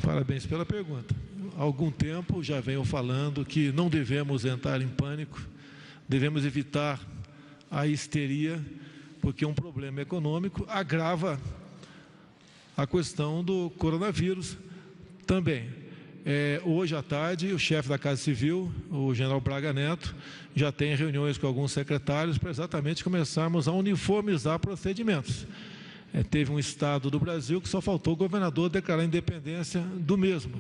Parabéns pela pergunta. Há algum tempo já venho falando que não devemos entrar em pânico, devemos evitar a histeria, porque um problema econômico agrava a questão do coronavírus também. Hoje à tarde, o chefe da Casa Civil, o general Braga Neto, já tem reuniões com alguns secretários para exatamente começarmos a uniformizar procedimentos. Teve um estado do Brasil que só faltou o governador declarar a independência do mesmo,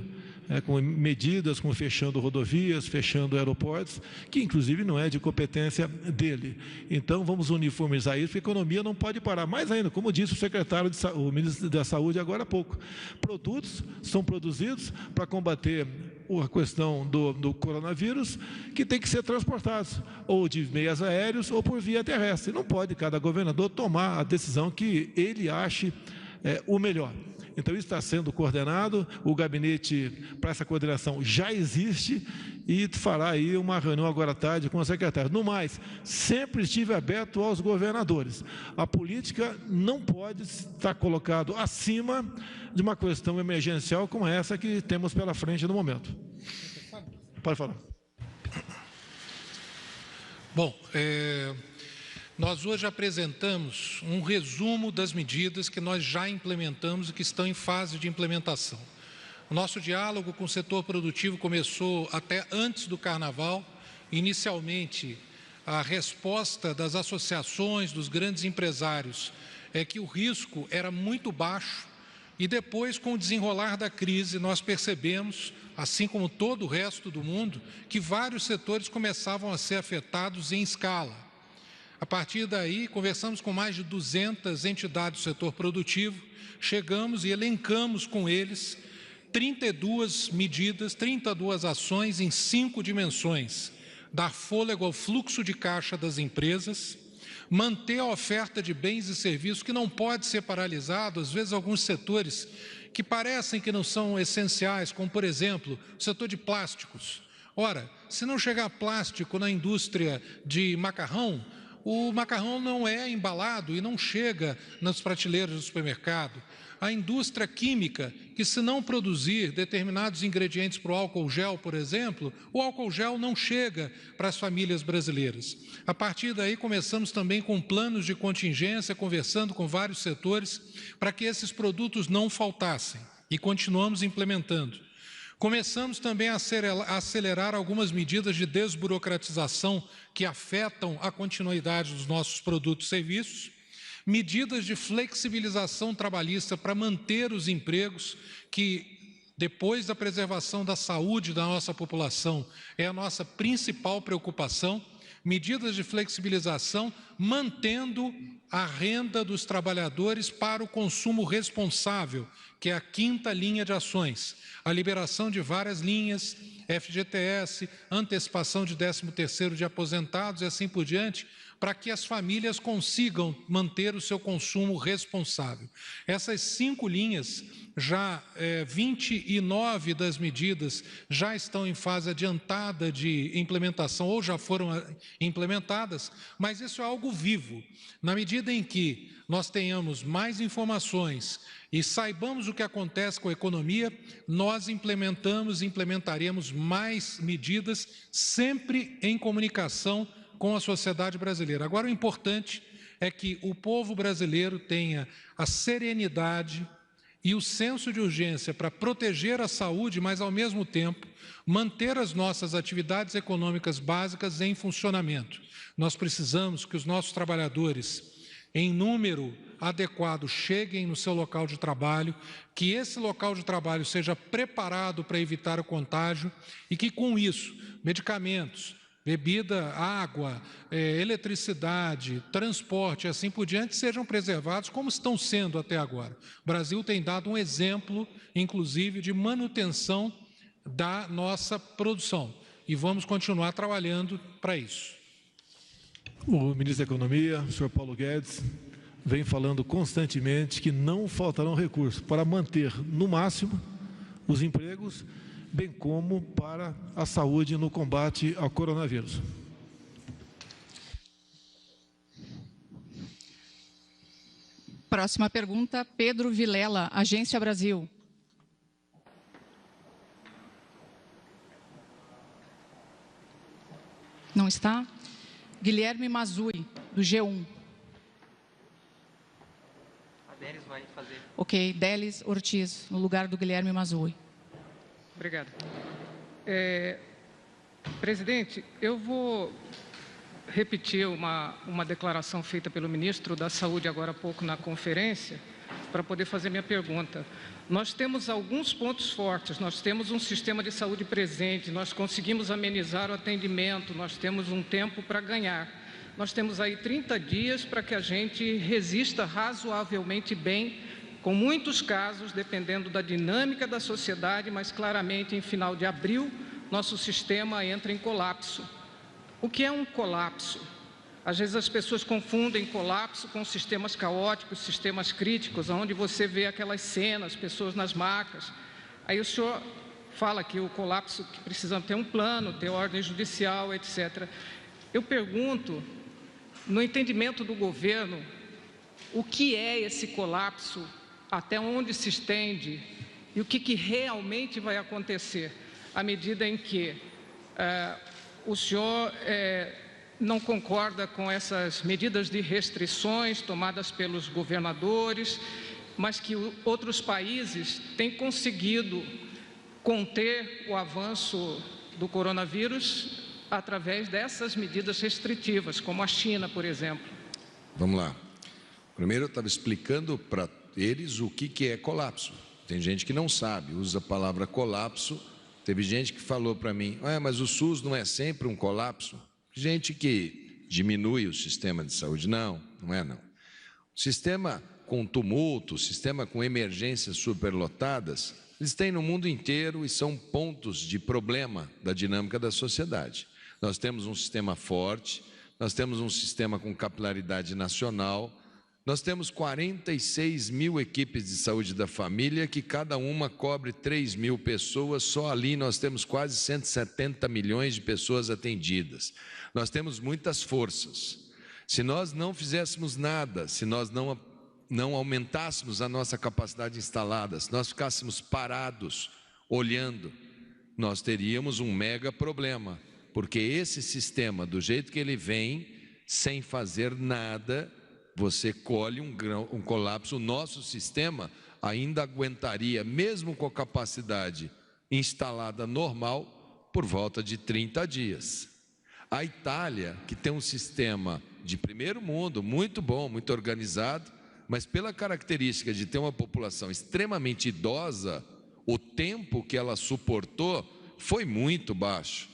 com medidas como fechando rodovias, fechando aeroportos, que inclusive não é de competência dele. Então vamos uniformizar isso, porque a economia não pode parar. Mais ainda, como disse o secretário, o ministro da Saúde agora há pouco, produtos são produzidos para combater a questão do coronavírus, que tem que ser transportados, ou de meios aéreos ou por via terrestre. Não pode cada governador tomar a decisão que ele ache o melhor. Então, isso está sendo coordenado, o gabinete para essa coordenação já existe e fará aí uma reunião agora à tarde com o secretário. No mais, sempre estive aberto aos governadores. A política não pode estar colocada acima de uma questão emergencial como essa que temos pela frente no momento. Pode falar. Bom, nós hoje apresentamos um resumo das medidas que nós já implementamos e que estão em fase de implementação. O nosso diálogo com o setor produtivo começou até antes do Carnaval. Inicialmente, a resposta das associações, dos grandes empresários, é que o risco era muito baixo e depois, com o desenrolar da crise, nós percebemos, assim como todo o resto do mundo, que vários setores começavam a ser afetados em escala. A partir daí, conversamos com mais de 200 entidades do setor produtivo, chegamos e elencamos com eles 32 medidas, 32 ações em 5 dimensões: dar fôlego ao fluxo de caixa das empresas, manter a oferta de bens e serviços que não pode ser paralisado. Às vezes alguns setores que parecem que não são essenciais, como por exemplo, o setor de plásticos. Ora, se não chegar plástico na indústria de macarrão, o macarrão não é embalado e não chega nas prateleiras do supermercado. A indústria química, que se não produzir determinados ingredientes para o álcool gel, por exemplo, o álcool gel não chega para as famílias brasileiras. A partir daí, começamos também com planos de contingência, conversando com vários setores, para que esses produtos não faltassem, e continuamos implementando. Começamos também a acelerar algumas medidas de desburocratização que afetam a continuidade dos nossos produtos e serviços, medidas de flexibilização trabalhista para manter os empregos, que depois da preservação da saúde da nossa população é a nossa principal preocupação, medidas de flexibilização mantendo a renda dos trabalhadores para o consumo responsável, que é a 5ª linha de ações, a liberação de várias linhas, FGTS, antecipação de 13º de aposentados e assim por diante, para que as famílias consigam manter o seu consumo responsável. Essas 5 linhas, 29 das medidas já estão em fase adiantada de implementação ou já foram implementadas, mas isso é algo vivo. Na medida em que nós tenhamos mais informações e saibamos o que acontece com a economia, nós implementaremos mais medidas, sempre em comunicação com a sociedade brasileira. Agora, o importante é que o povo brasileiro tenha a serenidade e o senso de urgência para proteger a saúde, mas, ao mesmo tempo, manter as nossas atividades econômicas básicas em funcionamento. Nós precisamos que os nossos trabalhadores, em número adequado, cheguem no seu local de trabalho, que esse local de trabalho seja preparado para evitar o contágio e que, com isso, medicamentos, bebida, água, eletricidade, transporte e assim por diante sejam preservados como estão sendo até agora. O Brasil tem dado um exemplo, inclusive, de manutenção da nossa produção e vamos continuar trabalhando para isso. O ministro da Economia, o senhor Paulo Guedes, vem falando constantemente que não faltarão recursos para manter no máximo os empregos, bem como para a saúde no combate ao coronavírus. Próxima pergunta, Pedro Vilela, Agência Brasil. Não está. Guilherme Mazui, do G1. A Délis vai fazer. Ok, Délis Ortiz, no lugar do Guilherme Mazui. Obrigado. Presidente, eu vou repetir uma declaração feita pelo ministro da Saúde agora há pouco na conferência, para poder fazer minha pergunta. Nós temos alguns pontos fortes, nós temos um sistema de saúde presente, nós conseguimos amenizar o atendimento, nós temos um tempo para ganhar. Nós temos aí 30 dias para que a gente resista razoavelmente bem, com muitos casos, dependendo da dinâmica da sociedade, mas claramente em final de abril, nosso sistema entra em colapso. O que é um colapso? Às vezes as pessoas confundem colapso com sistemas caóticos, sistemas críticos, onde você vê aquelas cenas, pessoas nas macas. Aí o senhor fala que o colapso, que precisa ter um plano, ter ordem judicial, etc. Eu pergunto, no entendimento do governo, o que é esse colapso, até onde se estende e o que realmente vai acontecer à medida em que o senhor não concorda com essas medidas de restrições tomadas pelos governadores, mas que outros países têm conseguido conter o avanço do coronavírus através dessas medidas restritivas, como a China, por exemplo. Vamos lá. Primeiro eu estava explicando para eles o que é colapso. Tem gente que não sabe, usa a palavra colapso. Teve gente que falou para mim, mas o SUS não é sempre um colapso? Gente que diminui o sistema de saúde. Não, não é não. O sistema com tumulto, o sistema com emergências superlotadas, eles têm no mundo inteiro e são pontos de problema da dinâmica da sociedade. Nós temos um sistema forte, nós temos um sistema com capilaridade nacional, nós temos 46 mil equipes de saúde da família, que cada uma cobre 3 mil pessoas, só ali nós temos quase 170 milhões de pessoas atendidas. Nós temos muitas forças. Se nós não fizéssemos nada, se nós não aumentássemos a nossa capacidade instalada, se nós ficássemos parados, olhando, nós teríamos um mega problema, porque esse sistema, do jeito que ele vem, sem fazer nada, você colhe um colapso. O nosso sistema ainda aguentaria, mesmo com a capacidade instalada normal, por volta de 30 dias. A Itália, que tem um sistema de primeiro mundo, muito bom, muito organizado, mas pela característica de ter uma população extremamente idosa, o tempo que ela suportou foi muito baixo.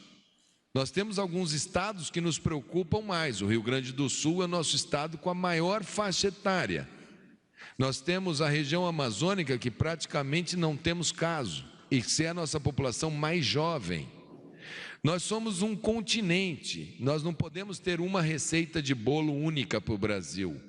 Nós temos alguns estados que nos preocupam mais. O Rio Grande do Sul é o nosso estado com a maior faixa etária. Nós temos a região amazônica, que praticamente não temos caso, e que é a nossa população mais jovem. Nós somos um continente, nós não podemos ter uma receita de bolo única para o Brasil.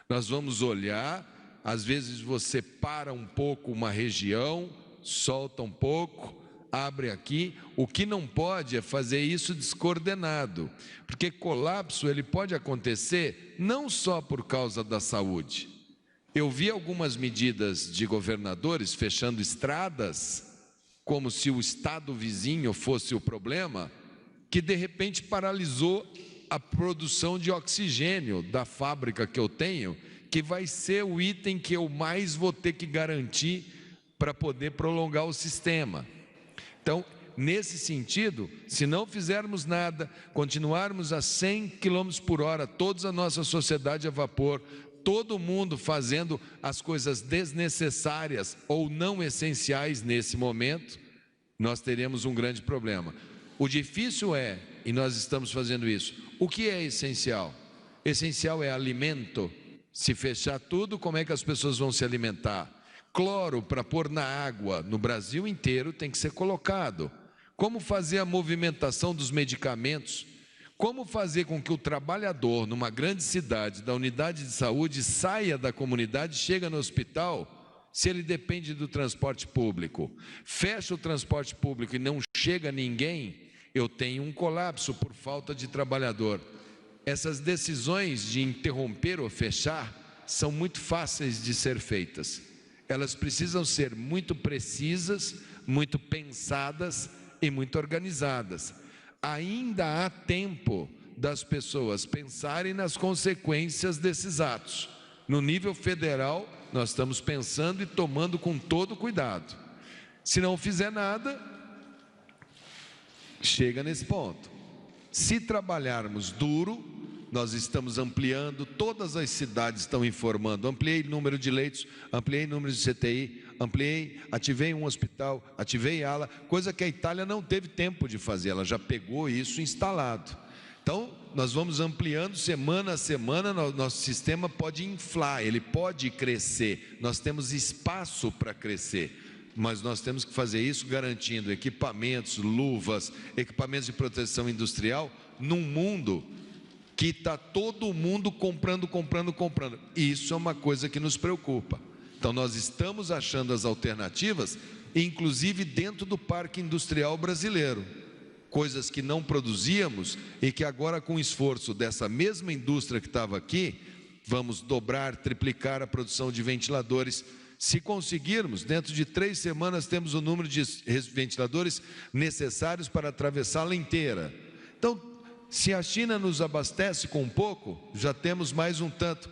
Nós vamos olhar, às vezes você para um pouco uma região, solta um pouco, abre aqui. O que não pode é fazer isso descoordenado, porque colapso ele pode acontecer não só por causa da saúde. Eu vi algumas medidas de governadores fechando estradas, como se o estado vizinho fosse o problema, que de repente paralisou a produção de oxigênio da fábrica que eu tenho, que vai ser o item que eu mais vou ter que garantir para poder prolongar o sistema. Então, nesse sentido, se não fizermos nada, continuarmos a 100 km por hora, toda a nossa sociedade a vapor, todo mundo fazendo as coisas desnecessárias ou não essenciais nesse momento, nós teremos um grande problema. O difícil é, e nós estamos fazendo isso, o que é essencial? Essencial é alimento. Se fechar tudo, como é que as pessoas vão se alimentar? Cloro para pôr na água no Brasil inteiro tem que ser colocado. Como fazer a movimentação dos medicamentos? Como fazer com que o trabalhador numa grande cidade, da unidade de saúde, saia da comunidade, chega no hospital, se ele depende do transporte público? Fecha o transporte público e não chega ninguém, eu tenho um colapso por falta de trabalhador. Essas decisões de interromper ou fechar são muito fáceis de ser feitas. Elas precisam ser muito precisas, muito pensadas e muito organizadas. ainda há tempo das pessoas pensarem nas consequências desses atos. No nível federal, nós estamos pensando e tomando com todo cuidado. Se não fizer nada, chega nesse ponto. Se trabalharmos duro, nós estamos ampliando, todas as cidades estão informando, ampliei o número de leitos, ampliei o número de CTI, ativei um hospital, ativei ala, coisa que a Itália não teve tempo de fazer, ela já pegou isso instalado. Então, nós vamos ampliando semana a semana, nosso sistema pode inflar, ele pode crescer, nós temos espaço para crescer. Mas nós temos que fazer isso garantindo equipamentos, luvas, equipamentos de proteção industrial, num mundo que está todo mundo comprando. Isso é uma coisa que nos preocupa. Então nós estamos achando as alternativas, inclusive dentro do parque industrial brasileiro. Coisas que não produzíamos e que agora, com o esforço dessa mesma indústria que estava aqui, vamos dobrar, triplicar a produção de ventiladores. Se conseguirmos, dentro de 3 semanas temos o número de ventiladores necessários para atravessá-la inteira. Então, se a China nos abastece com um pouco, já temos mais um tanto.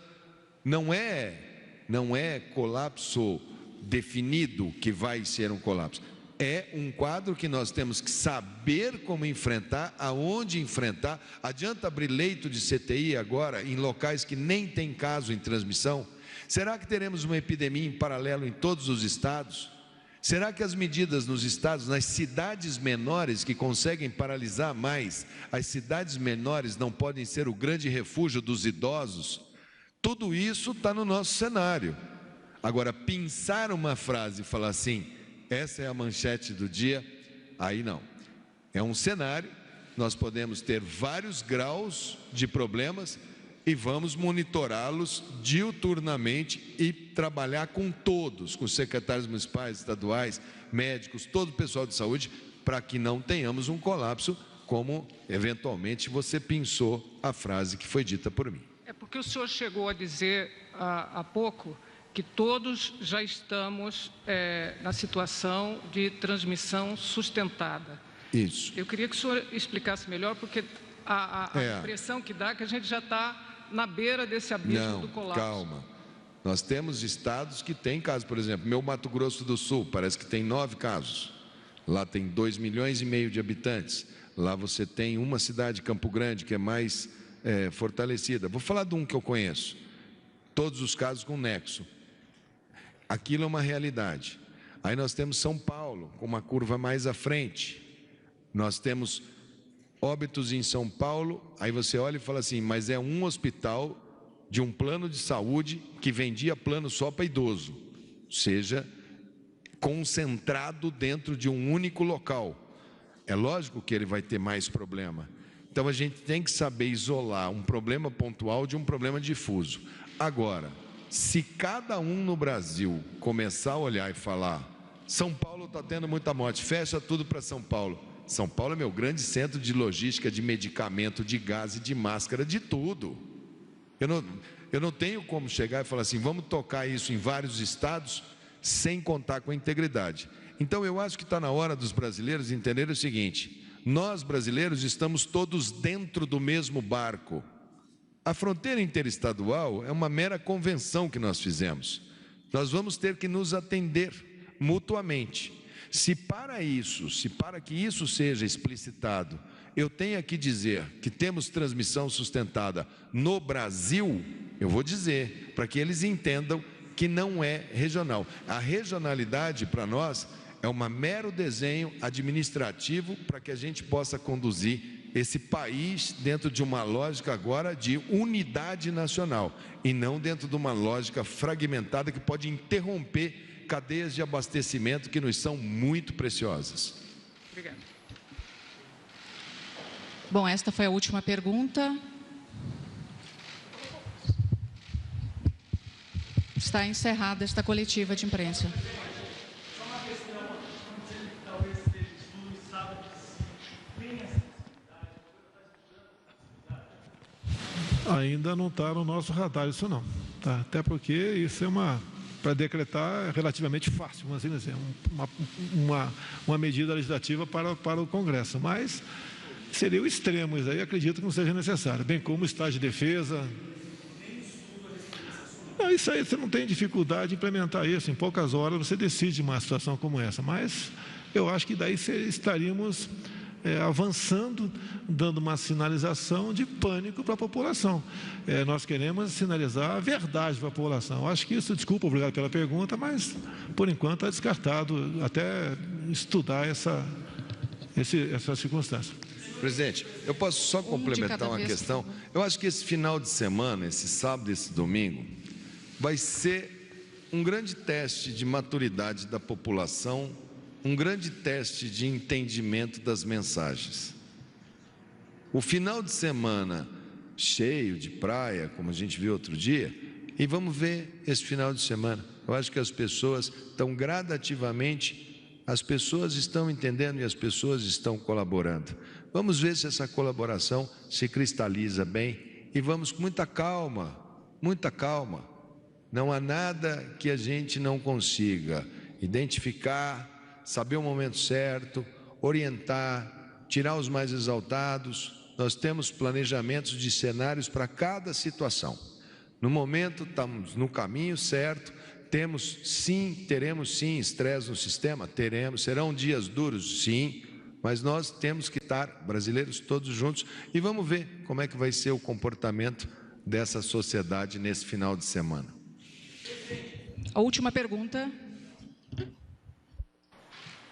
Não é colapso definido que vai ser um colapso. É um quadro que nós temos que saber como enfrentar, aonde enfrentar. Adianta abrir leito de CTI agora em locais que nem tem caso em transmissão? Será que teremos uma epidemia em paralelo em todos os estados? Será que as medidas nos estados, nas cidades menores que conseguem paralisar mais, as cidades menores não podem ser o grande refúgio dos idosos? Tudo isso está no nosso cenário. Agora, pensar uma frase e falar assim, essa é a manchete do dia, aí não. É um cenário, nós podemos ter vários graus de problemas, e vamos monitorá-los diuturnamente e trabalhar com todos, com os secretários municipais, estaduais, médicos, todo o pessoal de saúde, para que não tenhamos um colapso, como eventualmente você pensou a frase que foi dita por mim. É porque o senhor chegou a dizer há pouco que todos já estamos na situação de transmissão sustentada. Isso. Eu queria que o senhor explicasse melhor, porque a impressão que dá é que a gente já está na beira desse abismo do colapso. Calma. Nós temos estados que têm casos, por exemplo, meu Mato Grosso do Sul, parece que tem 9 casos. Lá tem 2,5 milhões de habitantes. Lá você tem uma cidade, Campo Grande, que é mais fortalecida. Vou falar de um que eu conheço. Todos os casos com nexo. Aquilo é uma realidade. Aí nós temos São Paulo, com uma curva mais à frente. Nós temos óbitos em São Paulo, aí você olha e fala assim, mas é um hospital de um plano de saúde que vendia plano só para idoso, ou seja, concentrado dentro de um único local. É lógico que ele vai ter mais problema. Então a gente tem que saber isolar um problema pontual de um problema difuso. Agora, se cada um no Brasil começar a olhar e falar, São Paulo está tendo muita morte, fecha tudo para São Paulo. São Paulo é meu grande centro de logística, de medicamento, de gás e de máscara, de tudo. Eu não tenho como chegar e falar assim, vamos tocar isso em vários estados, sem contar com a integridade. Então eu acho que está na hora dos brasileiros entenderem o seguinte, nós brasileiros estamos todos dentro do mesmo barco. A fronteira interestadual é uma mera convenção que nós fizemos. Nós vamos ter que nos atender mutuamente. Se para que isso seja explicitado, eu tenho que dizer que temos transmissão sustentada no Brasil, eu vou dizer, para que eles entendam que não é regional. A regionalidade para nós é um mero desenho administrativo para que a gente possa conduzir esse país dentro de uma lógica agora de unidade nacional e não dentro de uma lógica fragmentada que pode interromper cadeias de abastecimento que nos são muito preciosas. Obrigada. Bom, esta foi a última pergunta. Está encerrada esta coletiva de imprensa. Ainda não está no nosso radar isso não, tá? Até porque isso é para decretar é relativamente fácil, vamos assim dizer, uma medida legislativa para o Congresso, mas seria o extremo, isso aí acredito que não seja necessário, bem como o estágio de defesa. Não, isso aí você não tem dificuldade de implementar isso, em poucas horas você decide uma situação como essa, mas eu acho que daí estaríamos avançando, dando uma sinalização de pânico para a população. Nós queremos sinalizar a verdade para a população. Eu acho que isso, desculpa, obrigado pela pergunta, mas por enquanto é descartado até estudar essa circunstância. Presidente, eu posso só complementar uma questão? Eu acho que esse final de semana, esse sábado e esse domingo, vai ser um grande teste de maturidade da população, um grande teste de entendimento das mensagens. O final de semana cheio de praia, como a gente viu outro dia, e vamos ver esse final de semana. Eu acho que as pessoas estão gradativamente, as pessoas estão entendendo e as pessoas estão colaborando. Vamos ver se essa colaboração se cristaliza bem e vamos com muita calma, muita calma. Não há nada que a gente não consiga identificar, saber o momento certo, orientar, tirar os mais exaltados. Nós temos planejamentos de cenários para cada situação. No momento estamos no caminho certo, teremos sim estresse no sistema, teremos, serão dias duros, sim, mas nós temos que estar, brasileiros todos juntos, e vamos ver como é que vai ser o comportamento dessa sociedade nesse final de semana. A última pergunta.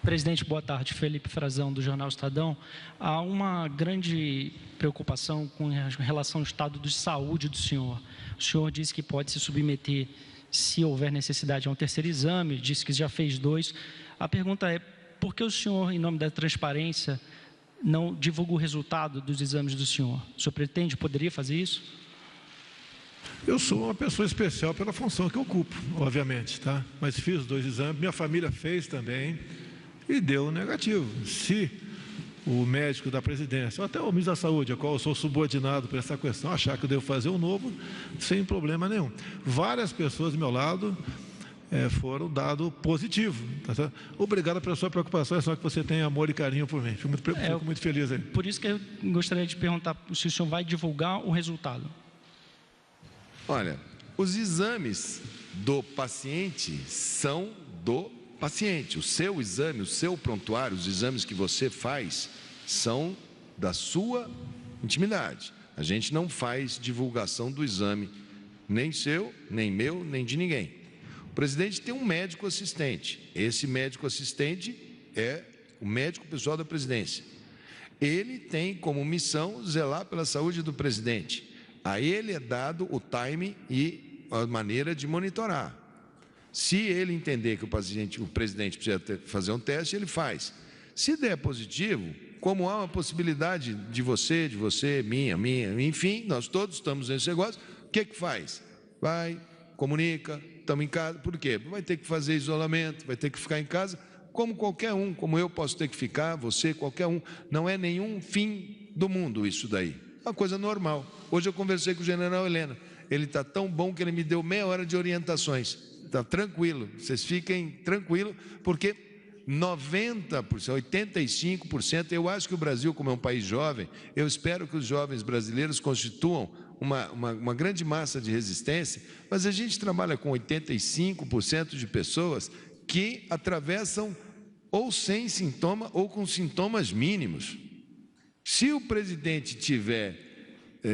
Presidente, boa tarde. Felipe Frazão, do Jornal Estadão. Há uma grande preocupação com relação ao estado de saúde do senhor. O senhor disse que pode se submeter, se houver necessidade, a um terceiro exame, disse que já fez 2. A pergunta é, por que o senhor, em nome da transparência, não divulga o resultado dos exames do senhor? O senhor poderia fazer isso? Eu sou uma pessoa especial pela função que eu ocupo, obviamente, tá? Mas fiz 2 exames, minha família fez também e deu negativo. Se o médico da presidência, ou até o ministro da Saúde, a qual eu sou subordinado para essa questão, achar que eu devo fazer um novo, sem problema nenhum. Várias pessoas do meu lado foram dado positivo. Tá certo? Obrigado pela sua preocupação, é só que você tem amor e carinho por mim. Fico muito feliz aí. Por isso que eu gostaria de perguntar se o senhor vai divulgar o resultado. Olha, os exames do paciente são do paciente. O seu exame, o seu prontuário, os exames que você faz são da sua intimidade. A gente não faz divulgação do exame, nem seu, nem meu, nem de ninguém. O presidente tem um médico assistente. Esse médico assistente é o médico pessoal da presidência. Ele tem como missão zelar pela saúde do presidente. A ele é dado o time e a maneira de monitorar. Se ele entender que o presidente precisa fazer um teste, ele faz. Se der positivo, como há uma possibilidade de você, minha, enfim, nós todos estamos nesse negócio, o que faz? Vai, comunica, estamos em casa. Por quê? Vai ter que fazer isolamento, vai ter que ficar em casa, como qualquer um, como eu posso ter que ficar, você, qualquer um. Não é nenhum fim do mundo isso daí. Uma coisa normal. Hoje eu conversei com o general Helena. Ele está tão bom que ele me deu meia hora de orientações. Está tranquilo. Vocês fiquem tranquilos, porque 90%, 85%, eu acho que o Brasil, como é um país jovem, eu espero que os jovens brasileiros constituam uma grande massa de resistência, mas a gente trabalha com 85% de pessoas que atravessam ou sem sintoma ou com sintomas mínimos. Se o presidente tiver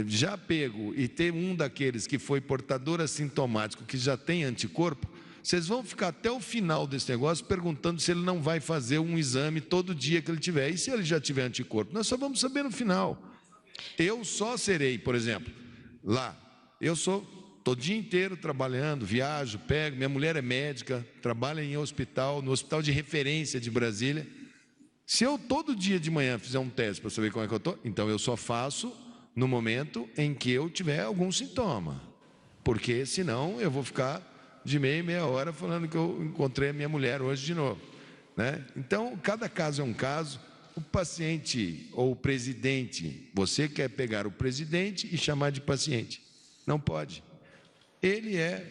já pego e ter um daqueles que foi portador assintomático, que já tem anticorpo, vocês vão ficar até o final desse negócio perguntando se ele não vai fazer um exame todo dia que ele tiver. E se ele já tiver anticorpo? Nós só vamos saber no final. Eu só serei, por exemplo, lá. Eu estou o dia inteiro trabalhando, viajo, pego. Minha mulher é médica, trabalha em hospital, no hospital de referência de Brasília. Se eu todo dia de manhã fizer um teste para saber como é que eu estou, então eu só faço no momento em que eu tiver algum sintoma. Porque senão eu vou ficar de meia hora falando que eu encontrei a minha mulher hoje de novo, né? Então, cada caso é um caso. O paciente ou o presidente, você quer pegar o presidente e chamar de paciente. Não pode. Ele é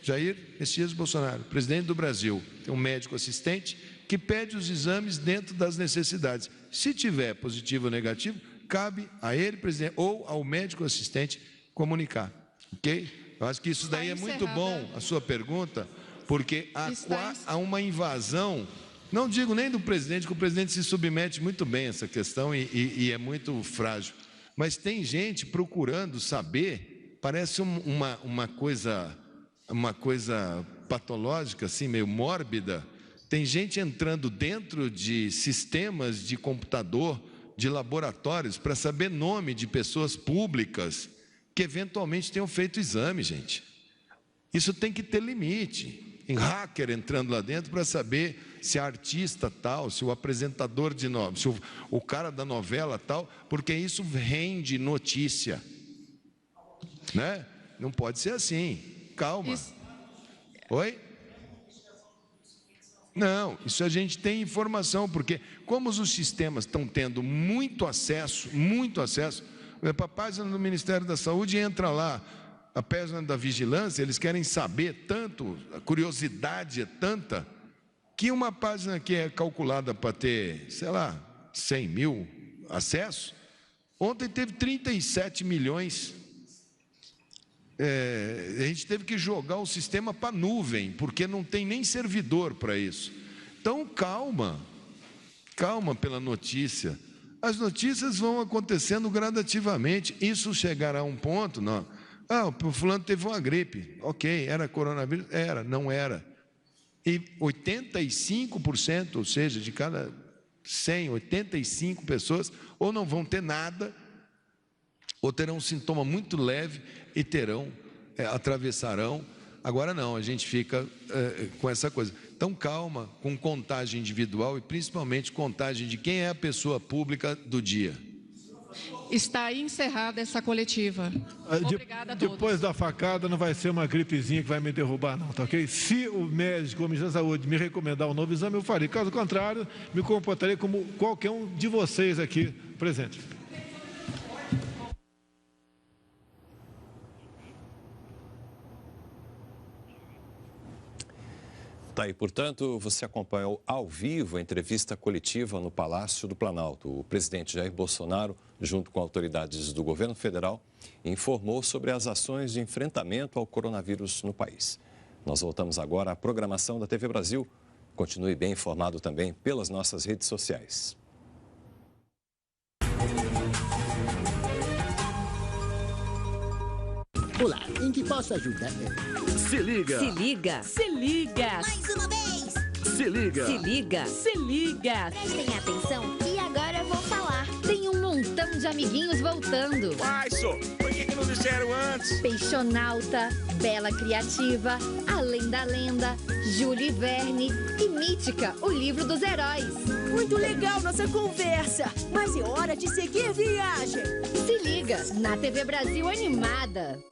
Jair Messias Bolsonaro, presidente do Brasil. Tem um médico assistente que pede os exames dentro das necessidades. Se tiver positivo ou negativo, cabe a ele, presidente, ou ao médico assistente comunicar, ok? Eu acho que isso daí é muito bom, a sua pergunta, porque há uma invasão, não digo nem do presidente, que o presidente se submete muito bem a essa questão e é muito frágil, mas tem gente procurando saber, parece uma coisa patológica, assim, meio mórbida. Tem gente entrando dentro de sistemas de computador, de laboratórios, para saber nome de pessoas públicas que eventualmente tenham feito exame, gente. Isso tem que ter limite. Tem hacker entrando lá dentro para saber se a artista tal, se o apresentador de novela, se o cara da novela tal, porque isso rende notícia, né? Não pode ser assim. Calma. Oi? Não, isso a gente tem informação, porque como os sistemas estão tendo muito acesso, para a página do Ministério da Saúde entra lá, a página da vigilância, eles querem saber tanto, a curiosidade é tanta, que uma página que é calculada para ter, sei lá, 100 mil acessos, ontem teve 37 milhões. A gente teve que jogar o sistema para a nuvem, porque não tem nem servidor para isso. Então, calma pela notícia. As notícias vão acontecendo gradativamente. Isso chegará a um ponto, não. O fulano teve uma gripe. Ok, era coronavírus? Era, não era. E 85%, ou seja, de cada 100, 85 pessoas, ou não vão ter nada, ou terão um sintoma muito leve e atravessarão. Agora não, a gente fica com essa coisa. Então, calma, com contagem individual e principalmente contagem de quem é a pessoa pública do dia. Está encerrada essa coletiva. Obrigada a todos. Depois da facada não vai ser uma gripezinha que vai me derrubar, não, tá ok? Se o médico, o Ministério da Saúde, me recomendar um novo exame, eu farei. Caso contrário, me comportarei como qualquer um de vocês aqui presente. Tá aí, portanto, você acompanhou ao vivo a entrevista coletiva no Palácio do Planalto. O presidente Jair Bolsonaro, junto com autoridades do governo federal, informou sobre as ações de enfrentamento ao coronavírus no país. Nós voltamos agora à programação da TV Brasil. Continue bem informado também pelas nossas redes sociais. Olá, em que posso ajudar? Se liga! Se liga! Se liga! Mais uma vez! Se liga! Se liga! Se liga! Prestem atenção e agora eu vou falar. Tem um montão de amiguinhos voltando. Só, por que não disseram antes? Peixonauta, Bela Criativa, Além da Lenda, Júlio Verne e Mítica, o livro dos heróis. Muito legal nossa conversa, mas é hora de seguir viagem. Se liga, na TV Brasil Animada.